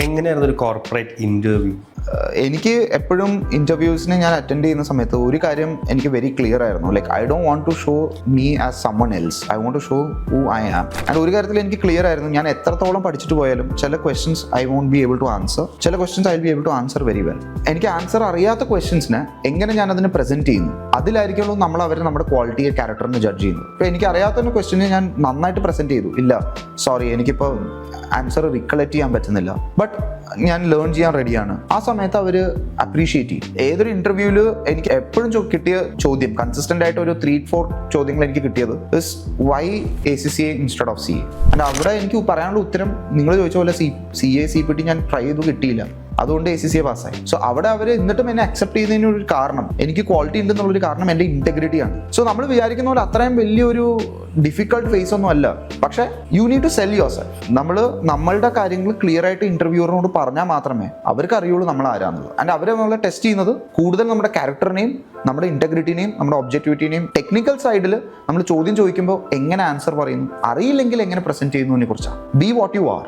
എങ്ങനെയായിരുന്നു ഒരു corporate interview? എനിക്ക് എപ്പോഴും ഇൻ്റർവ്യൂസിന് ഞാൻ അറ്റൻഡ് ചെയ്യുന്ന സമയത്ത് ഒരു കാര്യം എനിക്ക് വെരി ക്ലിയർ ആയിരുന്നു. Like I don't want to show me as someone else, I want to show who I am. And ഒരു കാര്യത്തിൽ എനിക്ക് ക്ലിയർ ആയിരുന്നു, ഞാൻ എത്രത്തോളം പഠിച്ചിട്ട് പോയാലും ചില questions I won't be able to answer, ചില questions I will be able to answer very well. എനിക്ക് ആൻസർ അറിയാത്ത ക്വസ്റ്റ്യൻസിന് എങ്ങനെ ഞാൻ അതിനെ പ്രസന്റ് ചെയ്യുന്നു, അതിലായിരിക്കുമല്ലോ നമ്മൾ അവർ നമ്മുടെ ക്വാളിറ്റിയെ ക്യാരക്ടറിനെ ജഡ്ജ് ചെയ്യുന്നു. ഇപ്പോൾ എനിക്ക് അറിയാത്ത ക്വസ്റ്റ്യനെ ഞാൻ നന്നായിട്ട് പ്രസന്റ് ചെയ്തു, ഇല്ല സോറി എനിക്കിപ്പോൾ ആൻസർ റിക്കളക്ട് ചെയ്യാൻ പറ്റുന്നില്ല, ബട്ട് ഞാൻ ലേൺ ചെയ്യാൻ റെഡിയാണ്, ആ സമയത്ത് അവർ അപ്രീഷിയേറ്റ് ചെയ്യും. ഏതൊരു ഇന്റർവ്യൂവിൽ എനിക്ക് എപ്പോഴും കിട്ടിയ ചോദ്യം, കൺസിസ്റ്റന്റ് ആയിട്ട് ഒരു 3-4 ചോദ്യങ്ങൾ എനിക്ക് കിട്ടിയത് is why ACCA instead of CA. And അവിടെ എനിക്ക് പറയാനുള്ള ഉത്തരം നിങ്ങൾ ചോദിച്ച പോലെ CA CPT ഞാൻ ട്രൈ ചെയ്തു കിട്ടിയില്ല, അതുകൊണ്ട് ACCA പാസ്സായി. സോ അവിടെ അവർ എന്നിട്ടും എന്നെ അക്സെപ്റ്റ് ചെയ്യുന്നതിനൊരു കാരണം, എനിക്ക് ക്വാളിറ്റി ഉണ്ടെന്നുള്ളൊരു കാരണം എൻ്റെ ഇൻറ്റഗ്രിറ്റിയാണ്. സോ നമ്മൾ വിചാരിക്കുന്ന പോലെ അത്രയും വലിയൊരു ഡിഫിക്കൾട്ട് ഫേസ് ഒന്നും അല്ല, പക്ഷേ you need to sell yourself. നമ്മൾ നമ്മളുടെ കാര്യങ്ങൾ ക്ലിയർ ആയിട്ട് ഇന്റർവ്യൂറിനോട് പറഞ്ഞാൽ മാത്രമേ അവർക്ക് അറിയുള്ളൂ നമ്മൾ ആരാന്നുള്ളത്. ആൻഡ് അവരെ നമ്മളെ ടെസ്റ്റ് ചെയ്യുന്നത് കൂടുതൽ നമ്മുടെ ക്യാരക്ടറിനെയും നമ്മുടെ ഇൻറ്റഗ്രിറ്റിനെയും നമ്മുടെ ഒബ്ജക്ടിവിറ്റിനെയും ടെക്നിക്കൽ സൈഡിൽ നമ്മൾ ചോദ്യം ചോദിക്കുമ്പോൾ എങ്ങനെ ആൻസർ പറയുന്നു, അറിയില്ലെങ്കിൽ എങ്ങനെ പ്രസന്റ് ചെയ്യുന്നതിനെ കുറിച്ചാണ്. B what you are.